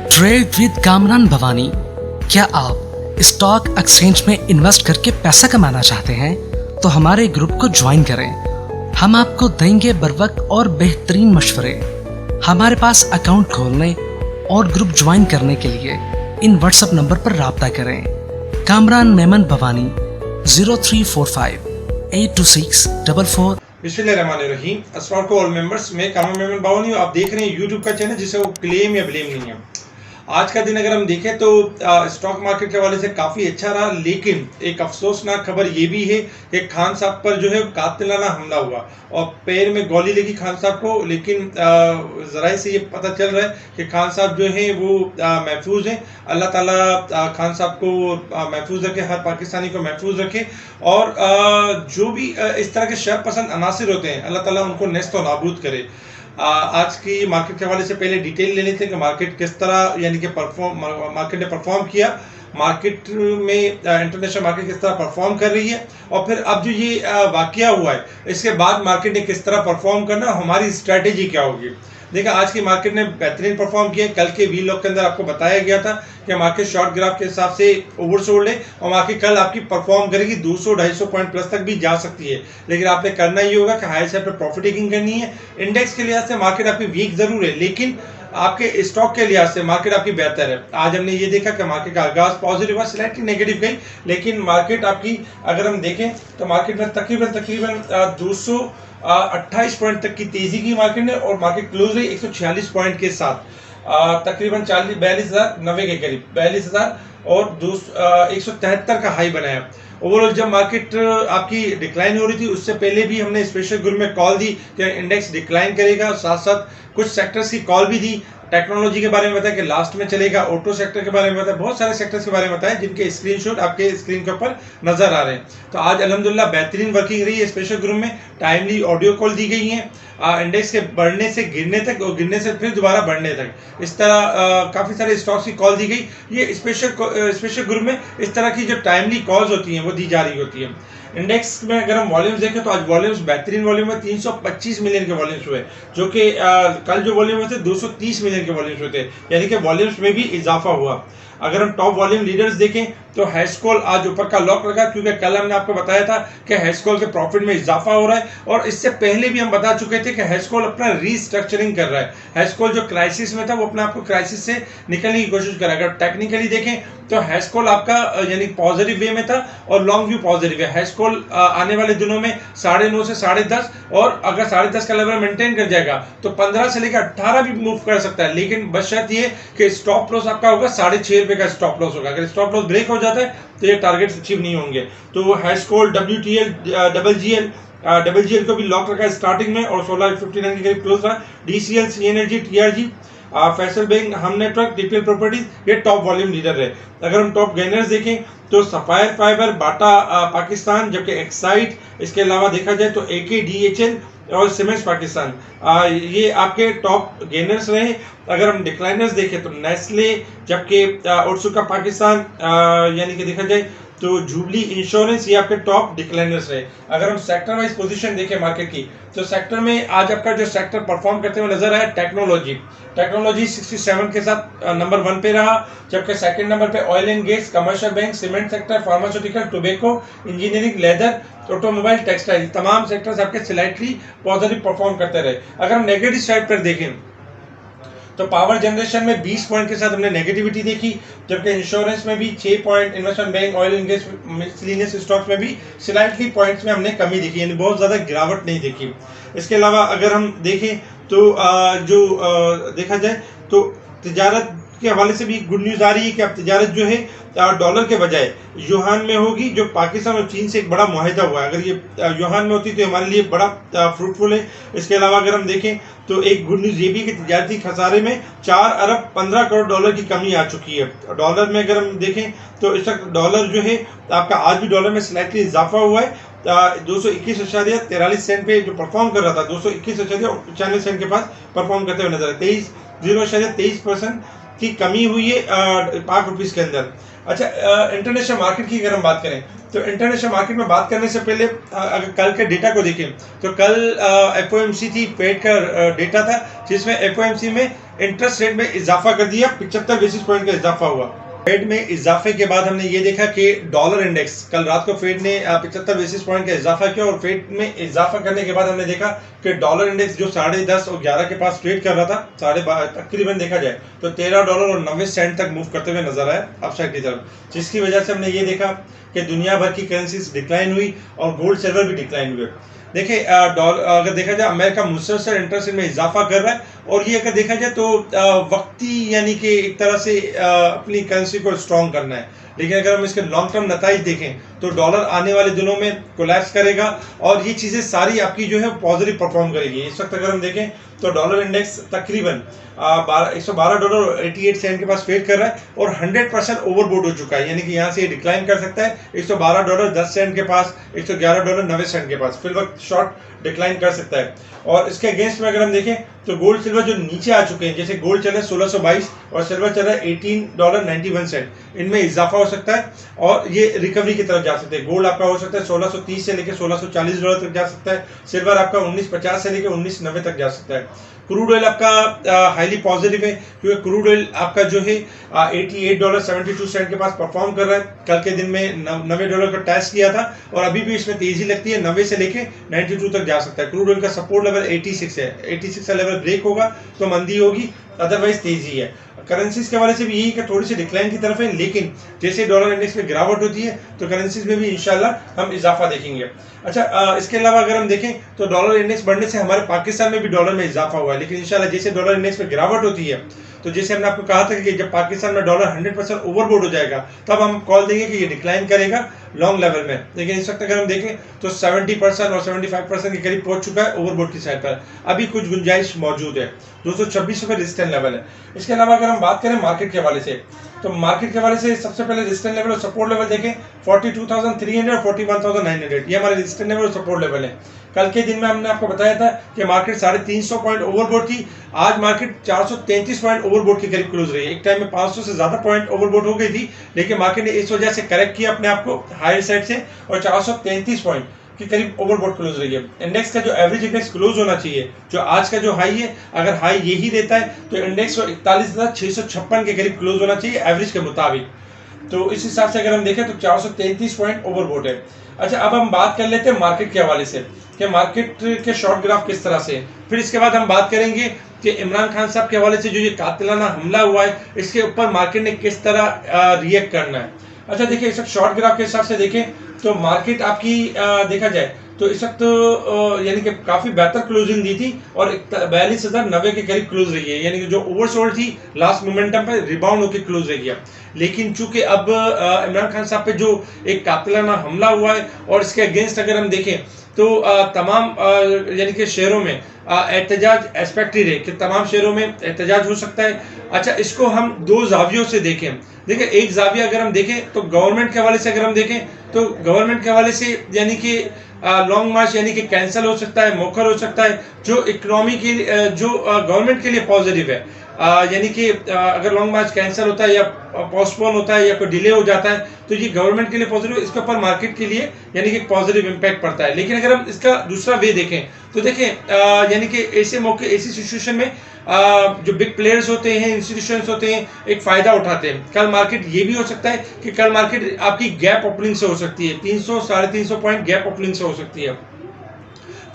Trade with Kamran Bhavani. क्या आप stock exchange में इन्वेस्ट करके पैसा कमाना चाहते हैं तो हमारे ग्रुप को ज्वाइन करें। हम आपको देंगे बर वक्त और बेहतरीन मशवरे। हमारे पास अकाउंट खोलने और ग्रुप ज्वाइन करने के लिए इन व्हाट्सएप नंबर पर राब्ता करें। कामरान मेमन भवानी 0345 82644। बिस्मिल्लाहिर्रहमानिर्रहीम। अस्सलाम वालेकुम ऑल मेंबर्स, मैं कामरान मेमन भवानी हूँ। आप देख रहे हैं यूट्यूब का चैनल जिसे वो क्लेम या ब्लेम नहीं है। आज का दिन अगर हम देखें तो स्टॉक मार्केट के हवाले से काफ़ी अच्छा रहा, लेकिन एक अफसोसनाक खबर ये भी है कि खान साहब पर जो है कातिलाना हमला हुआ और पैर में गोली लगी खान साहब को। लेकिन ज़राए से ये पता चल रहा है कि खान साहब जो हैं वो महफूज हैं। अल्लाह ताला खान साहब को महफूज रखे, हर पाकिस्तानी को महफूज रखे। और जो भी इस तरह के शर पसंद अनासिर होते हैं, अल्लाह ताला उनको नेस्त और नाबूद करे। आज की मार्केट के हवाले से पहले डिटेल ले लेते हैं कि मार्केट किस तरह यानी कि मार्केट ने परफॉर्म किया, मार्केट में इंटरनेशनल मार्केट किस तरह परफॉर्म कर रही है, और फिर अब जो ये वाकया हुआ है इसके बाद मार्केट ने किस तरह परफॉर्म करना, हमारी स्ट्रैटेजी क्या होगी। देखा, आज की मार्केट ने बेहतरीन परफॉर्म किया। कल के वी लॉग के अंदर आपको बताया गया था कि मार्केट शॉर्ट ग्राफ के हिसाब से ओवरसोल्ड है और मार्केट कल आपकी परफॉर्म करेगी 200-250 पॉइंट प्लस तक भी जा सकती है। लेकिन आपने करना ही होगा कि हाई साइड पर प्रॉफिट टेकिंग करनी है। इंडेक्स के लिहाज से मार्केट आपकी वीक जरूर है, लेकिन आपके स्टॉक के लिहाज से मार्केट आपकी बेहतर है। आज हमने ये देखा कि मार्केट का आगाज पॉजिटिव हुआ, स्लाइटली नेगेटिव गई, लेकिन मार्केट आपकी अगर हम देखें तो मार्केट में तकरीबन 228 पॉइंट तक की तेजी की मार्केट ने, और मार्केट क्लोज रही 146 पॉइंट के साथ तकरीबन 42,090 के करीब 42,000 और 173 का हाई बनाया। ओवरऑल जब मार्केट आपकी डिक्लाइन हो रही थी उससे पहले भी हमने स्पेशल ग्रुप में कॉल दी कि इंडेक्स डिक्लाइन करेगा, साथ साथ कुछ सेक्टर्स की कॉल भी दी। टेक्नोलॉजी के बारे में बताया कि लास्ट में चलेगा, ऑटो सेक्टर के बारे में बताया, बहुत सारे सेक्टर्स के बारे में बताया जिनके स्क्रीनशॉट आपके स्क्रीन के ऊपर नजर आ रहे हैं। तो आज अल्हम्दुलिल्लाह बेहतरीन वर्किंग रही है स्पेशल ग्रुप में। टाइमली ऑडियो कॉल दी गई है इंडेक्स के बढ़ने से गिरने तक और गिरने से फिर दोबारा बढ़ने तक, इस तरह काफ़ी सारे स्टॉक्स की कॉल दी गई। ये स्पेशल ग्रुप में इस तरह की जो टाइमली कॉल्स होती हैं वो दी जा रही होती है। इंडेक्स में अगर हम वॉल्यूम्स देखें तो आज वॉल्यूम्स बेहतरीन वॉल्यूम है, 325 मिलियन के वॉल्यूम्स हुए, जो कि कल जो वॉल्यूम हुए थे 230 मिलियन के वॉल्यूम्स हुए थे, यानी कि वॉल्यूम्स में भी इजाफा हुआ। अगर हम टॉप वॉल्यूम लीडर्स देखें तो हैशकोल आज ऊपर का लॉक लगा, क्योंकि कल हमने आपको बताया था कि हैशकोल के प्रॉफिट में इजाफा हो रहा है, और इससे पहले भी हम बता चुके थे कि हैशकोल अपना रीस्ट्रक्चरिंग कर रहा है। हैशकोल जो क्राइसिस में था वो अपने आप को क्राइसिस से निकलने की कोशिश कर रहा है। अगर टेक्निकली देखें तो हैशकोल आपका यानी पॉजिटिव वे में था और लॉन्ग व्यू पॉजिटिव है। हैशकोल आने वाले दिनों में 9.5 से 10.5, और अगर 10.5 का लेवल मेंटेन कर जाएगा तो 15 से लेकर 18 भी मूव कर सकता है, लेकिन बशर्त ये कि स्टॉप लॉस आपका होगा 6.5 रुपए का स्टॉप लॉस होगा। अगर स्टॉप लॉस ब्रेक हो जाता है तो ये टारगेट्स अचीव नहीं होंगे। तो हैशकोल WTL डबल जीएल को भी लॉक रखा है स्टार्टिंग में और 1659 के करीब क्लोज रहा। DCL, सी एनर्जी, TRG, फैसल बैंक, हम नेटवर्क, DPL प्रॉपर्टीज, ये टॉप वॉल्यूम लीडर है। अगर हम टॉप गेनर्स देखें तो सफायर फाइबर, बाटा पाकिस्तान, जबकि एक्साइड, इसके अलावा देखा जाए तो AKDHL और सीमेंट्स पाकिस्तान, ये आपके टॉप गेनर्स रहे। अगर हम डिक्लाइनर्स देखें तो नेस्ले, जबकि ओट्सुका पाकिस्तान, यानी कि देखा जाए तो जुबली इंश्योरेंस, ये आपके टॉप डिक्लाइनर्स रहे। अगर हम सेक्टर वाइज पोजीशन देखें मार्केट की तो सेक्टर में आज आपका जो सेक्टर परफॉर्म करते हुए नजर आया टेक्नोलॉजी 67 के साथ नंबर 1 पे रहा, जबकि सेकंड नंबर पे oil and gas, commercial bank, cement sector, pharmaceutical, tobacco, engineering, leather, automobile, textile, तमाम सेक्टर्स आपके स्लाइटली पॉजिटिव परफॉर्म करते रहे। अगर हम नेगेटिव साइड पर देखें तो पावर जनरेशन में 20 पॉइंट के साथ हमने नेगेटिविटी देखी, जबकि इंश्योरेंस में भी 6 point, investment bank, oil and gas, miscellaneous stocks में भी स्लाइटली पॉइंट्स में हमने कमी देखी, यानी बहुत ज़्यादा गिरावट नहीं देखी। इसके अलावा अगर हम देखें तो देखा जाए तो तिजारत के हवाले से भी गुड न्यूज़ आ रही है कि अब तिजारत जो है डॉलर के बजाय युहान में होगी, जो पाकिस्तान और चीन से एक बड़ा मुआहिदा हुआ है। अगर ये युहान में होती तो हमारे लिए बड़ा फ्रूटफुल है। इसके अलावा अगर हम देखें तो एक गुड न्यूज़ ये भी कि तिजारती खसारे में 4 अरब 15 करोड़ डॉलर की कमी आ चुकी है। डॉलर में अगर हम देखें तो इस वक्त डॉलर जो है आपका आज भी डॉलर में स्लाइटली इजाफा हुआ है, 221.43 पे जो परफॉर्म कर रहा था 221.95 के पास परफॉर्म करते हुए नजर है। 0.23% की कमी हुई है पाक रुपीस के अंदर। अच्छा, इंटरनेशनल मार्केट की अगर हम बात करें तो इंटरनेशनल मार्केट में बात करने से पहले अगर कल के डेटा को देखें तो कल एफओएमसी थी, फेड का डेटा था, जिसमें एफओएमसी में इंटरेस्ट रेट में इजाफा कर दिया, 75 बेसिस पॉइंट का इजाफा हुआ। फेड में इजाफे के बाद हमने ये देखा कि डॉलर इंडेक्स, कल रात को फेड ने 75 बेसिस पॉइंट का इजाफा किया, और फेड में इजाफा करने के बाद हमने देखा कि डॉलर इंडेक्स जो 10.5 और 11 के पास ट्रेड कर रहा था, 12.5 तकरीबन देखा जाए तो $13.90 तक मूव करते हुए नजर आया अपसाइड की तरफ, जिसकी वजह से हमने ये देखा कि दुनिया भर की करेंसीज डिक्लाइन हुई और गोल्ड सिल्वर भी डिक्लाइन हुए। देखिए, अगर देखा जाए अमेरिका मुसलसल इंटरेस्ट रेट में इजाफा कर रहा है, और ये अगर देखा जाए तो वक्ती यानी कि एक तरह से अपनी करेंसी को स्ट्रॉन्ग करना है। लेकिन अगर हम इसके लॉन्ग टर्म नताइज देखें तो डॉलर आने वाले दिनों में कोलैप्स करेगा, और ये चीज़ें सारी आपकी जो है पॉजिटिव परफॉर्म करेगी। इस वक्त अगर हम देखें तो डॉलर इंडेक्स तकरीबन $112.88 के पास ट्रेड कर रहा है, और 100% ओवरबोट हो चुका है, यानी कि यहाँ से ये डिक्लाइन कर सकता है $112.10 के पास, $111.90 के पास, फिर वक्त शॉर्ट डिक्लाइन कर सकता है। और इसके अगेंस्ट में अगर हम देखें तो गोल्ड सिल्वर जो नीचे आ चुके हैं, जैसे गोल्ड चल रहा है 1622 और सिल्वर चल रहा है $18.91, इनमें इजाफा हो सकता है और ये रिकवरी की तरफ जा सकते हैं। गोल्ड आपका हो सकता है 1630 से लेकर $1640 तक जा सकता है, सिल्वर आपका 1950 से लेकर 1990 तक जा सकता है। क्रूड ऑयल आपका हाईली पॉजिटिव है, क्योंकि क्रूड ऑयल आपका जो है $88.72 के पास परफॉर्म कर रहा है। कल के दिन में $90 का टेस्ट किया था, और अभी भी इसमें तेजी लगती है, 90 से लेके 92 तक जा सकता है। क्रूड ऑयल का सपोर्ट लेवल 86 है, 86 का लेवल ब्रेक होगा तो मंदी होगी, अदरवाइज तेजी है। करेंसीज के हवाले से भी यही कि थोड़ी सी डिक्लाइन की तरफ है, लेकिन जैसे डॉलर इंडेक्स में गिरावट होती है तो करेंसीज में भी इंशाल्लाह हम इजाफा देखेंगे। अच्छा, इसके अलावा अगर हम देखें तो डॉलर इंडेक्स बढ़ने से हमारे पाकिस्तान में भी डॉलर में इजाफा हुआ है, लेकिन इंशाल्लाह जैसे डॉलर इंडेक्स में गिरावट होती है तो जैसे हमने आपको कहा था कि जब पाकिस्तान में डॉलर 100% ओवरबोट हो जाएगा तब हम कॉल देंगे कि ये डिक्लाइन करेगा लॉन्ग लेवल में। लेकिन इस वक्त अगर हम देखें तो 70% और 75% के करीब पहुंच चुका है ओवरबोट की साइड पर, अभी कुछ गुंजाइश मौजूद है। 226 रुपये रेजिस्टेंस लेवल है। इसके अलावा अगर हम बात करें मार्केट के हवाले से तो मार्केट के हवाले से सबसे पहले रेजिस्टेंस लेवल और सपोर्ट लेवल देखें 42,300 और 41,900, ये हमारे रेजिस्टेंस लेवल और सपोर्ट लेवल है। कल के दिन में हमने आपको बताया था कि मार्केट 350 पॉइंट ओवरबोट थी, आज मार्केट 433 पॉइंट ओवरबोट के करीब क्लोज रही है। एक टाइम में 500 से ज्यादा पॉइंट ओवरबोट हो गई थी, लेकिन मार्केट ने इस वजह से करेक्ट किया अपने आप को हायर साइड से, और 433 पॉइंट के करीब ओवरबोट क्लोज रही है। इंडेक्स का जो एवरेज इंडेक्स क्लोज होना चाहिए, जो आज का जो हाई है, अगर हाई यही देता है तो इंडेक्स को 41,656 के करीब क्लोज होना चाहिए एवरेज के मुताबिक। तो इस हिसाब से अगर हम देखें तो 433 पॉइंट ओवरबोट है। अच्छा, अब हम बात कर लेते हैं मार्केट के हवाले से कि मार्केट के शॉर्ट ग्राफ किस तरह से, फिर इसके बाद हम बात करेंगे कि इमरान खान साहब के हवाले से जो ये कातिलाना हमला हुआ है इसके ऊपर मार्केट ने किस तरह रिएक्ट करना है। अच्छा देखिए, इस वक्त शॉर्ट ग्राफ के हिसाब से देखें तो मार्केट आपकी देखा जाए तो इस वक्त यानी कि काफी बेहतर क्लोजिंग दी थी, और 42,090 के करीब क्लोज रही है, यानी कि जो ओवरसोल्ड थी लास्ट मोमेंटम पे रिबाउंड होकर क्लोज रही है। लेकिन चूंकि अब इमरान खान साहब पे जो एक कातिलाना हमला हुआ है, और इसके अगेंस्ट अगर हम देखें तो तमाम यानी कि शेयरों में एहतजाज एक्सपेक्ट ही रहे कि तमाम शेयरों में एहतजाज हो सकता है। अच्छा, इसको हम दो जावियों से देखें। देखिए, एक जाविया अगर हम देखें तो गवर्नमेंट के हवाले से अगर हम देखें तो गवर्नमेंट के हवाले से यानी कि लॉन्ग मार्च यानी कि कैंसिल हो सकता है, मौखर हो सकता है, जो इकोनॉमी के जो गवर्नमेंट के लिए पॉजिटिव है। यानी कि अगर लॉन्ग मार्च कैंसिल होता है या पोस्टपोन होता है या कोई डिले हो जाता है तो ये गवर्नमेंट के लिए पॉजिटिव, इसके ऊपर मार्केट के लिए यानी कि पॉजिटिव इम्पैक्ट पड़ता है। लेकिन अगर हम इसका दूसरा वे देखें तो देखें यानी कि ऐसे मौके, ऐसी सिचुएशन में जो बिग प्लेयर्स होते हैं, इंस्टीट्यूशंस होते हैं, एक फायदा उठाते हैं। कल मार्केट ये भी हो सकता है कि कल मार्केट आपकी गैप ओपनिंग से हो सकती है, 300 साढ़े 300 पॉइंट गैप ओपनिंग से हो सकती है।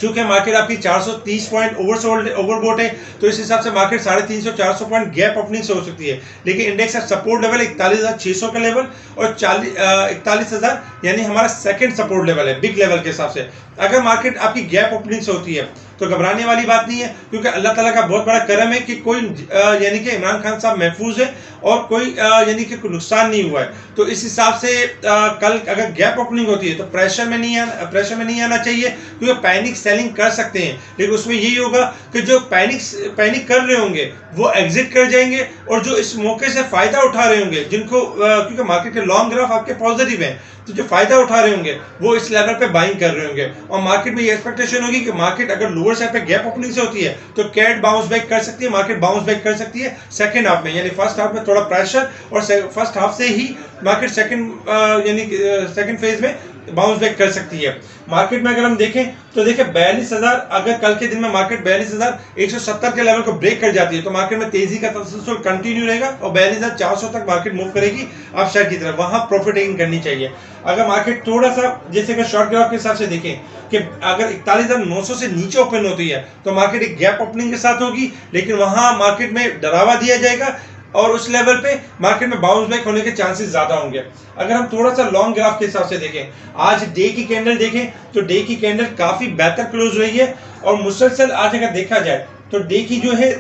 चूंकि मार्केट आपकी 430 पॉइंट ओवरबोट है तो इस हिसाब से मार्केट 350-400 पॉइंट गैप ओपनिंग से हो सकती है। लेकिन इंडेक्स का सपोर्ट लेवल 41,600 का लेवल और 41,000 यानी हमारा सेकंड सपोर्ट लेवल है बिग लेवल के हिसाब से। अगर मार्केट आपकी गैप ओपनिंग से होती है तो घबराने वाली बात नहीं है, क्योंकि अल्लाह ताला का बहुत बड़ा करम है कि कोई यानी कि इमरान खान साहब महफूज है और कोई यानी कि कोई नुकसान नहीं हुआ है। तो इस हिसाब से कल अगर गैप ओपनिंग होती है तो प्रेशर में नहीं आना चाहिए, क्योंकि पैनिक सेलिंग कर सकते हैं। लेकिन उसमें यही होगा कि जो पैनिक कर रहे होंगे वो एग्जिट कर जाएंगे, और जो इस मौके से फायदा उठा रहे होंगे जिनको क्योंकि मार्केट के लॉन्ग ग्राफ आपके पॉजिटिव है, तो जो फायदा उठा रहे होंगे वो इस लेवल पे बाइंग कर रहे होंगे। और मार्केट में ये एक्सपेक्टेशन होगी कि मार्केट अगर लोअर लोअर साइड पे गैप ओपनिंग से होती है तो कैट बाउंस बैक कर सकती है, मार्केट बाउंस बैक कर सकती है सेकंड हाफ में, यानी फर्स्ट हाफ में थोड़ा प्रेशर और फर्स्ट हाफ से ही मार्केट सेकंड फेज में बाउंस बैक कर सकती है। मार्केट में अगर हम देखें तो देखिए 42,000, अगर कल के दिन में मार्केट 42,170 के लेवल को ब्रेक कर जाती है तो मार्केट में तेजी का तसलसल कंटिन्यू रहेगा और 42,400 तक मार्केट मूव करेगी अपसाइड की तरफ, वहां प्रॉफिट टेकिंग करनी चाहिए। अगर मार्केट थोड़ा सा जैसे कि शॉर्ट ग्राफ के हिसाब से देखें कि अगर 41,900 से नीचे ओपन होती है तो मार्केट एक गैप ओपनिंग के साथ होगी, लेकिन वहां मार्केट में डरावा दिया जाएगा और उस लेवल पे मार्केट में बाउंस बैक होने के चांसेस ज्यादा होंगे। अगर हम थोड़ा सा लॉन्ग ग्राफ के हिसाब से देखें, आज डे की कैंडल देखें तो डे की कैंडल काफी बेहतर क्लोज रही है और मुसलसल आज अगर देखा जाए तो डे की जो है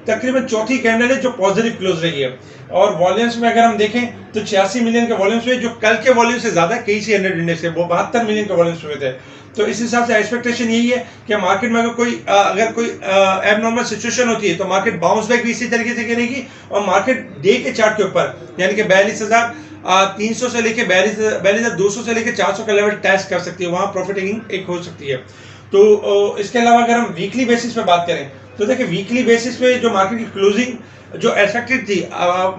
तकरीबन चौथी कैंडल है जो पॉजिटिव क्लोज रही है। और वॉल्यूम्स में अगर हम देखें तो 86 मिलियन के वॉल्यूम्स हुए, जो कल के वॉल्यूम से ज्यादा KC 100 इंडेक्स है, वो 72 मिलियन के वॉल्यूम्स हुए थे। तो इस हिसाब से एक्सपेक्टेशन यही है कि मार्केट में अगर कोई एबनॉर्मल सिचुएशन होती है तो मार्केट बाउंस बैक भी इसी तरीके से करेगी और मार्केट डे के चार्ट के ऊपर यानी कि 42,300 से लेके 42,200 से लेके 400 का लेवल टेस्ट कर सकती है, वहां प्रॉफिट टेकिंग एक हो सकती है। तो इसके अलावा अगर हम वीकली बेसिस पे बात करें तो देखिए वीकली बेसिस पे जो मार्केट की क्लोजिंग जो एक्सपेक्टेड थी,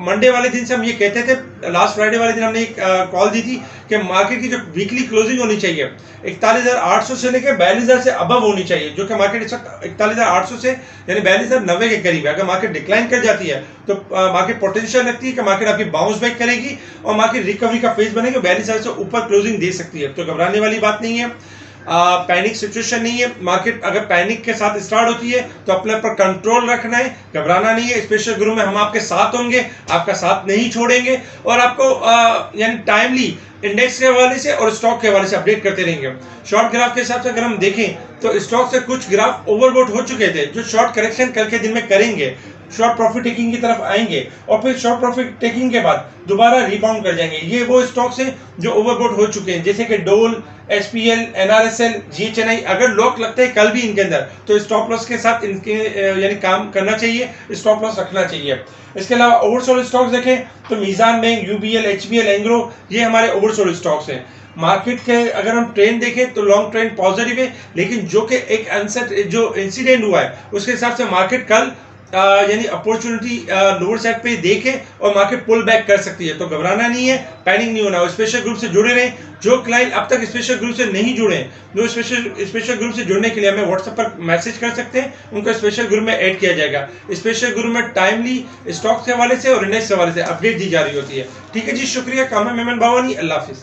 मंडे वाले दिन से हम ये कहते थे, लास्ट फ्राइडे वाले दिन हमने एक कॉल दी थी कि मार्केट की जो वीकली क्लोजिंग होनी चाहिए 41,800 से लेकर 42,000 से अबव होनी चाहिए, जो कि मार्केट इस वक्त 41,800 से यानी 42,090 के करीब है। अगर मार्केट डिक्लाइन कर जाती है तो मार्केट पोटेंशियल रखती है कि मार्केट आपकी बाउंस बैक करेगी और मार्केट रिकवरी का फेज बनेगी, 42,000 से ऊपर क्लोजिंग दे सकती है। तो घबराने वाली बात नहीं है, पैनिक सिचुएशन नहीं है। मार्केट अगर पैनिक के साथ स्टार्ट होती है तो अपने पर कंट्रोल रखना है, घबराना नहीं है। स्पेशल ग्रुप में हम आपके साथ होंगे, आपका साथ नहीं छोड़ेंगे और आपको यानी टाइमली इंडेक्स के हवाले से और स्टॉक के हवाले से अपडेट करते रहेंगे। शॉर्ट ग्राफ के हिसाब से अगर हम देखें तो स्टॉक से कुछ ग्राफ ओवरबॉट हो चुके थे, जो शॉर्ट करेक्शन कल के दिन में करेंगे, शॉर्ट प्रॉफिट टेकिंग की तरफ आएंगे और फिर शॉर्ट प्रॉफिट टेकिंग के बाद दोबारा रिबाउंड कर जाएंगे। ये वो स्टॉक्स हैं जो ओवरबॉट हो चुके हैं, जैसे कि डोल, SPL, NRSL, GHNI। अगर लॉक लगता है कल भी इनके अंदर तो स्टॉप लॉस के साथ इनके यानी काम करना चाहिए, स्टॉप लॉस रखना चाहिए। इसके अलावा ओवरसोल्ड स्टॉक्स देखें तो मीजान बैंक, UBL, HBL, एंग्रो, ये हमारे ओवरसोल्ड स्टॉक्स हैं। मार्केट के अगर हम ट्रेंड देखें तो लॉन्ग ट्रेंड पॉजिटिव है, लेकिन जो कि एक जो इंसिडेंट हुआ है उसके हिसाब से मार्केट कल यानी अपॉर्चुनिटी लोअर साइड पे देखे और मार्केट पुल बैक कर सकती है। तो घबराना नहीं है, पैनिक नहीं होना। स्पेशल ग्रुप से जुड़े रहें। जो क्लाइंट अब तक स्पेशल ग्रुप से नहीं जुड़े हैं, वो स्पेशल ग्रुप से जुड़ने के लिए हमें व्हाट्सएप पर मैसेज कर सकते हैं, उनको स्पेशल ग्रुप में ऐड किया जाएगा। स्पेशल ग्रुप में टाइमली स्टॉक के हवाले से और इंडेक्स के हवाले से अपडेट दी जा रही होती है। ठीक है जी, शुक्रिया। कामरान मेमन बावानी, अल्लाह हाफिज।